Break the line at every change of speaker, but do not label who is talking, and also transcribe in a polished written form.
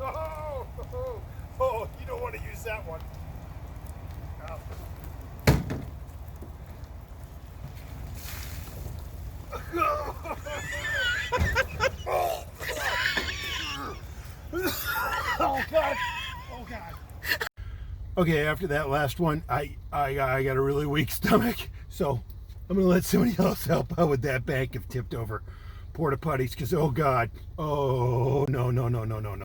Oh, oh, oh, you don't want to use that one. Oh God! Oh God! Okay, after that last one, I got a really weak stomach, so I'm gonna let somebody else help out with that bank of tipped over porta potties, because oh God, oh no no no no no no.